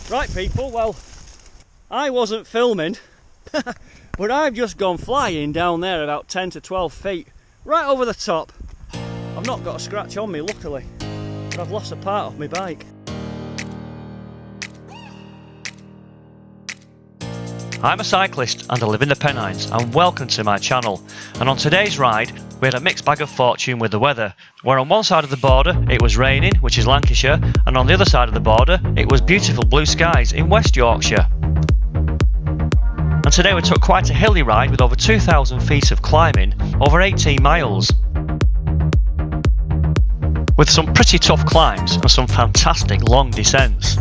Right people, well, I wasn't filming, but I've just gone flying down there about 10 to 12 feet, right over the top. I've not got a scratch on me, luckily, but I've lost a part of my bike. I'm a cyclist and I live in the Pennines, and welcome to my channel. And on today's ride we had a mixed bag of fortune with the weather, where on one side of the border it was raining, which is Lancashire, and on the other side of the border it was beautiful blue skies in West Yorkshire. And today we took quite a hilly ride with over 2,000 feet of climbing, over 18 miles. With some pretty tough climbs and some fantastic long descents,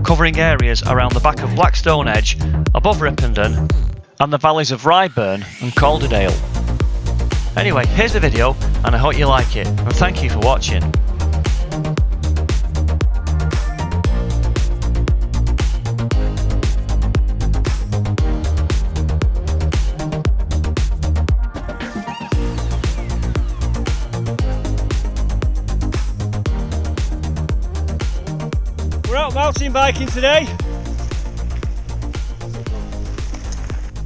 covering areas around the back of Blackstone Edge, above Ripponden, and the valleys of Ryburn and Calderdale. Anyway, here's the video and I hope you like it, and thank you for watching. We're out mountain biking today.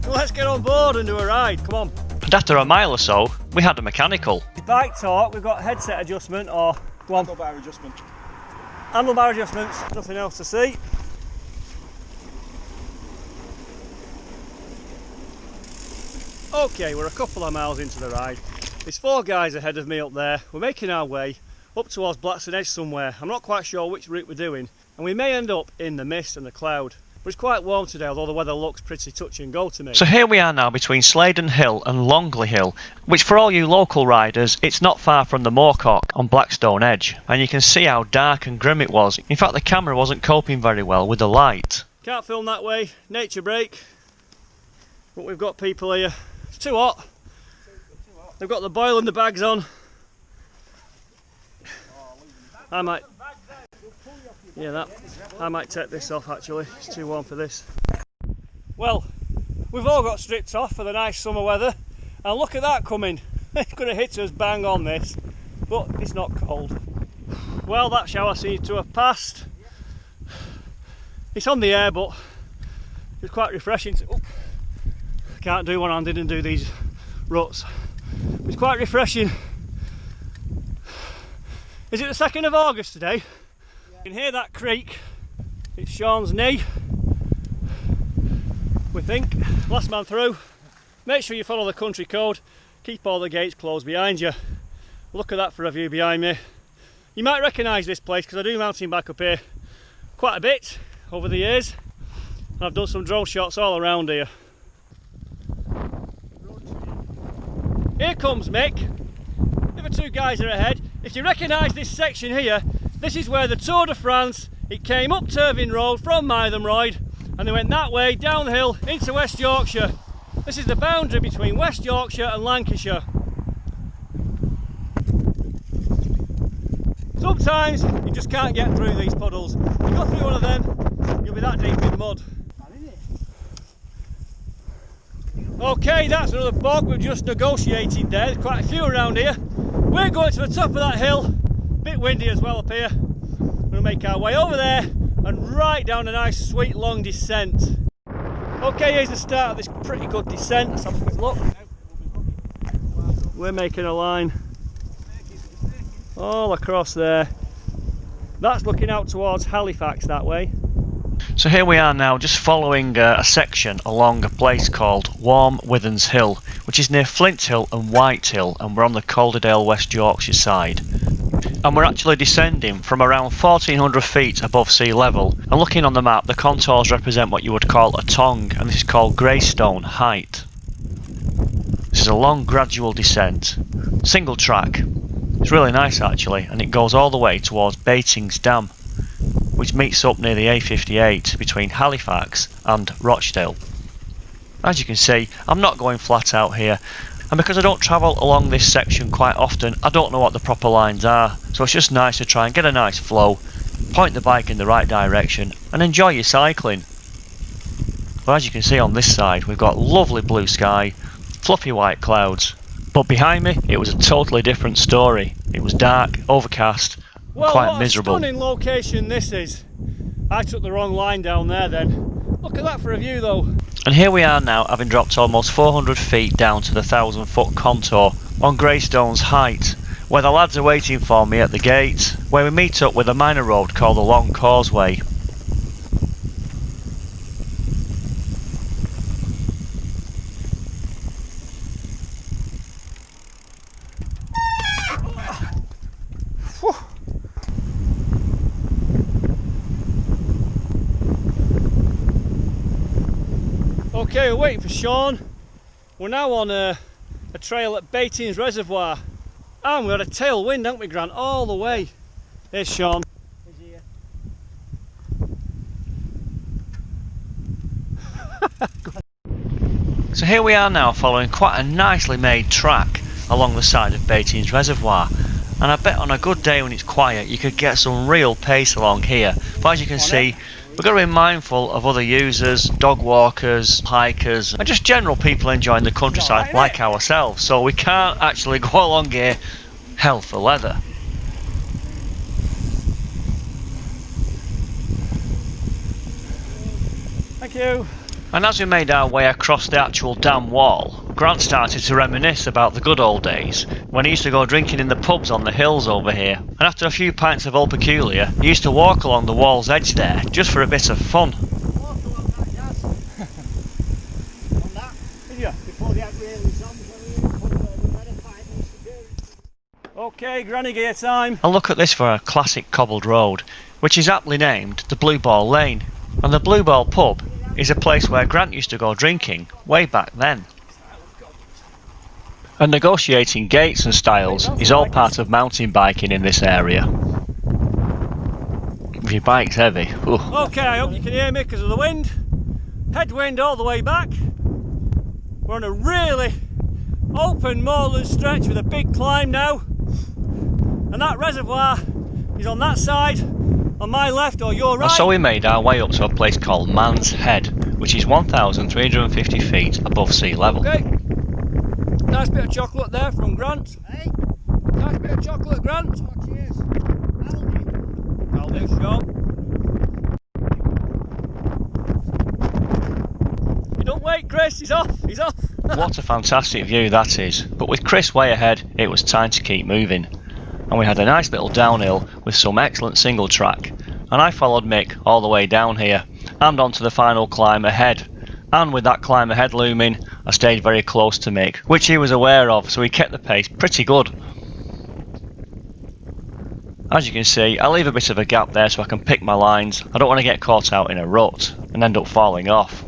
So let's get on board and do a ride, come on. And after a mile or so, we had a mechanical. Bike talk, we've got headset adjustment or go on. Handlebar adjustment. Handlebar adjustments, nothing else to see. Okay, we're a couple of miles into the ride. There's 4 guys ahead of me up there. We're making our way up towards Blackstone Edge somewhere. I'm not quite sure which route we're doing, and we may end up in the mist and the cloud. But it's quite warm today, although the weather looks pretty touch and go to me. So here we are now between Sladen Hill and Longley Hill, which for all you local riders, it's not far from the Moorcock on Blackstone Edge. And you can see how dark and grim it was. In fact, the camera wasn't coping very well with the light. Can't film that way, nature break. But we've got people here. It's too hot. They've got the boil and the bags on. I might take this off actually, it's too warm for this. Well, we've all got stripped off for the nice summer weather, and look at that coming. It's going to hit us bang on this, but it's not cold. Well, that shower seems to have passed. It's on the air, but it's quite refreshing to, can't do one-handed and do these ruts. It's quite refreshing. Is it the 2nd of August today? You can hear that creak. It's Sean's knee, we think. Last man through. Make sure you follow the country code. Keep all the gates closed behind you. Look at that for a view behind me. You might recognise this place because I do mountain bike up here quite a bit over the years. And I've done some drone shots all around here. Here comes Mick. The other 2 guys are ahead. If you recognise this section here, this is where the Tour de France, it came up Turvin Road from Mythenroyd, and they went that way down the hill into West Yorkshire. This is the boundary between West Yorkshire and Lancashire. Sometimes you just can't get through these puddles. You go through one of them, you'll be that deep in mud. Okay, that's another bog we've just negotiated there. There's quite a few around here. We're going to the top of that hill. Bit windy as well up here. We're going to make our way over there and right down a nice sweet long descent. Okay, here's the start of this pretty good descent. Let's have a quick look. We're making a line all across there. That's looking out towards Halifax that way. So here we are now, just following a section along a place called Warm Withens Hill, which is near Flint Hill and White Hill, and we're on the Calderdale West Yorkshire side. And we're actually descending from around 1400 feet above sea level, and looking on the map, the contours represent what you would call a tongue, and this is called Greystone Height. This is a long gradual descent, single track. It's really nice actually, and it goes all the way towards Batings Dam, which meets up near the A58 between Halifax and Rochdale. As you can see, I'm not going flat out here, and because I don't travel along this section quite often, I don't know what the proper lines are, so it's just nice to try and get a nice flow, point the bike in the right direction and enjoy your cycling. Well, as you can see on this side, we've got lovely blue sky, fluffy white clouds, but behind me it was a totally different story. It was dark, overcast, well, quite what miserable. A stunning location this is. I took the wrong line down there then. Look at that for a view though. And here we are now, having dropped almost 400 feet down to the 1,000-foot contour on Greystone's height, where the lads are waiting for me at the gate, where we meet up with a minor road called the Long Causeway. Okay, we're waiting for Sean. We're now on a trail at Pennines Reservoir. And we had a tailwind, haven't we, Grant? All the way. There's Sean. He's here. So here we are now, following quite a nicely made track along the side of Pennines Reservoir. And I bet on a good day when it's quiet you could get some real pace along here. But as you can see, we've got to be mindful of other users, dog walkers, hikers, and just general people enjoying the countryside like ourselves. So we can't actually go along here hell for leather. Thank you. And as we made our way across the actual dam wall, Grant started to reminisce about the good old days when he used to go drinking in the pubs on the hills over here. And after a few pints of Old Peculiar, he used to walk along the wall's edge there just for a bit of fun. Okay, granny gear time. And look at this for a classic cobbled road, which is aptly named the Blue Ball Lane. And the Blue Ball pub is a place where Grant used to go drinking way back then. And negotiating gates and styles is all part of mountain biking in this area. If your bike's heavy. Ooh. Okay, I hope you can hear me because of the wind. Headwind all the way back. We're on a really open moorland stretch with a big climb now. And that reservoir is on that side, on my left or your right. And so we made our way up to a place called Man's Head, which is 1,350 feet above sea level. Okay. Nice bit of chocolate there from Grant. Hey? Nice bit of chocolate, Grant. Oh, cheers. I'll do, Sean. You don't wait, Chris. He's off. He's off. What a fantastic view that is. But with Chris way ahead, it was time to keep moving. And we had a nice little downhill with some excellent single track. And I followed Mick all the way down here and onto the final climb ahead. And with that climb ahead looming, I stayed very close to Mick, which he was aware of, so he kept the pace pretty good. As you can see, I leave a bit of a gap there so I can pick my lines. I don't want to get caught out in a rut and end up falling off.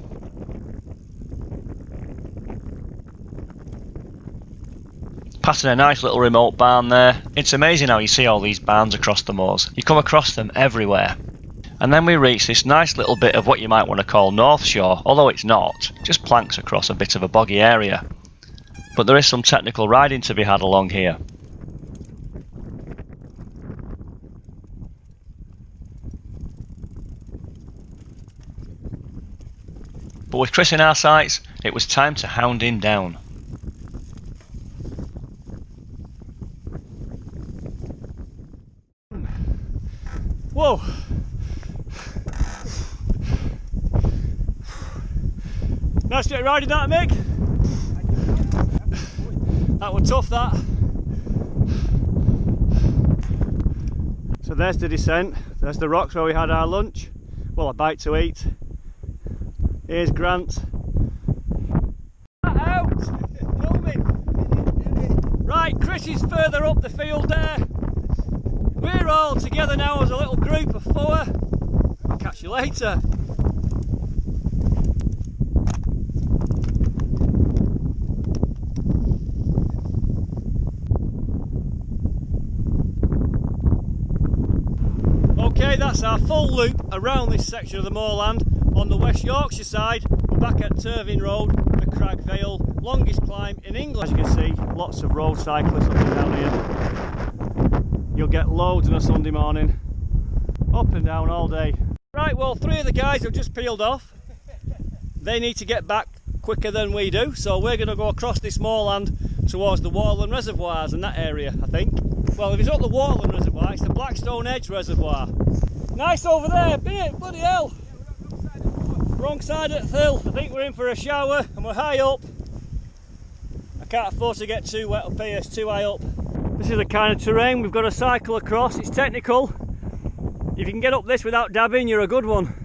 Passing a nice little remote barn there. It's amazing how you see all these barns across the moors. You come across them everywhere. And then we reach this nice little bit of what you might want to call North Shore, although it's not, just planks across a bit of a boggy area. But there is some technical riding to be had along here. But with Chris in our sights, it was time to hound him down. Whoa! Nice bit of riding that, Mick. That was tough, that. So there's the descent. There's the rocks where we had our lunch. Well, a bite to eat. Here's Grant. Out! Filming! Right, Chris is further up the field there. We're all together now as a little group of four. Catch you later. Okay, that's our full loop around this section of the moorland on the West Yorkshire side. We're back at Turvin Road, the Crag Vale, longest climb in England. As you can see, lots of road cyclists up and down here. You'll get loads on a Sunday morning, up and down all day. Right, well, three of the guys have just peeled off. They need to get back quicker than we do, so we're going to go across this moorland towards the Warland Reservoirs in that area, I think. Well, if it's not the Warland Reservoir, it's the Blackstone Edge Reservoir. Nice over there, bit, bloody hell. Wrong side of the hill. I think we're in for a shower and we're high up. I can't afford to get too wet up here, it's too high up. This is the kind of terrain we've got to cycle across. It's technical. If you can get up this without dabbing, you're a good one.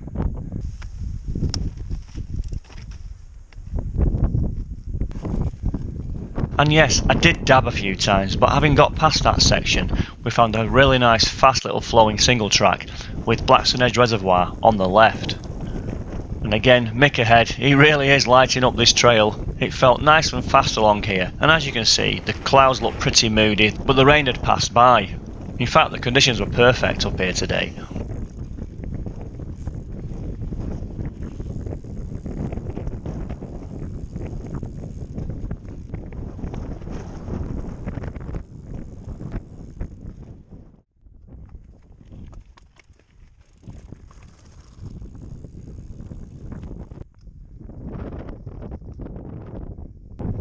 And yes, I did dab a few times, but having got past that section, we found a really nice fast little flowing single track with Blackstone Edge Reservoir on the left. And again, Mick ahead, he really is lighting up this trail. It felt nice and fast along here, and as you can see, the clouds look pretty moody, but the rain had passed by. In fact, the conditions were perfect up here today.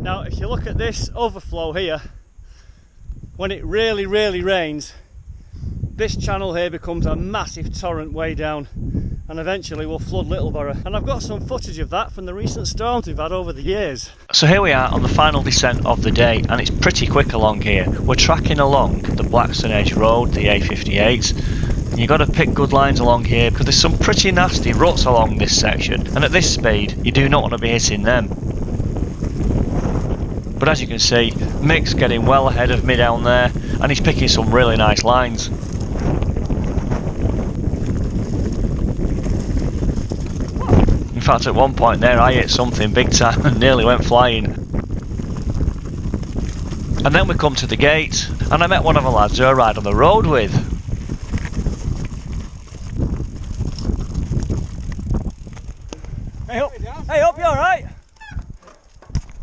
Now if you look at this overflow here, when it really rains, this channel here becomes a massive torrent way down and eventually will flood Littleborough. And I've got some footage of that from the recent storms we've had over the years. So here we are on the final descent of the day, and it's pretty quick along here. We're tracking along the Blackstone Edge Road, the A58. You've got to pick good lines along here because there's some pretty nasty ruts along this section, and at this speed you do not want to be hitting them. But as you can see, Mick's getting well ahead of me down there, and he's picking some really nice lines. In fact, at one point there I hit something big time and nearly went flying. And then we come to the gate, and I met one of the lads who I ride on the road with. Hey up, you alright?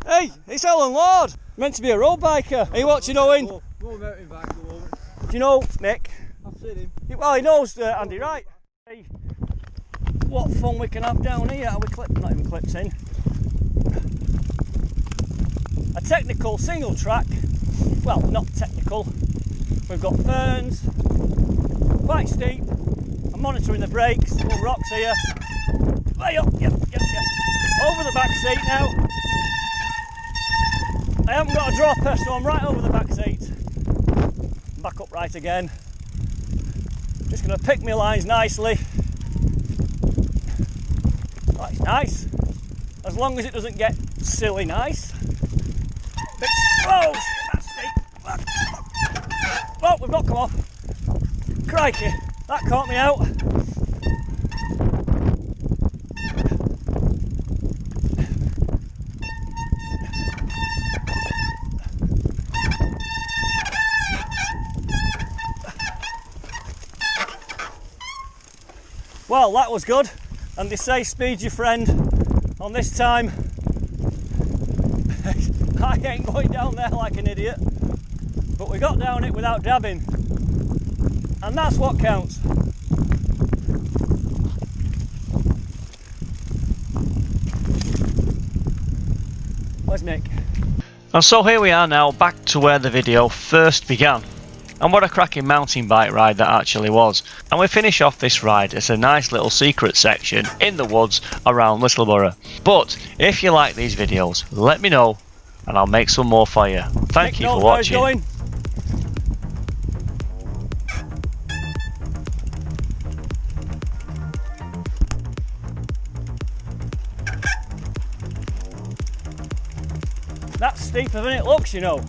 Hey, it's Alan Lord, meant to be a road biker. Are you watching Owen? No mountain bike at the moment. Do you know Mick? I've seen him. Well, he knows Andy, right? Hey, what fun we can have down here. Are we not even clipped in? A technical single track. Well, not technical. We've got ferns, quite steep. I'm monitoring the brakes, little rocks here. Way up, yep. Over the back seat now. I haven't got a dropper, so I'm right over the back seat. Back upright again. Just going to pick my lines nicely. That's nice. As long as it doesn't get silly nice. Oh, shit, that's steep. Oh, we've not come off. Crikey, that caught me out. Well, that was good, and they say speed's your friend. On this time, I ain't going down there like an idiot, but we got down it without dabbing, and that's what counts. Where's Nick? And so here we are now, back to where the video first began. And what a cracking mountain bike ride that actually was. And we finish off this ride at a nice little secret section in the woods around Littleborough. But if you like these videos, let me know and I'll make some more for you. Thank you for watching. That's steeper than it looks, you know.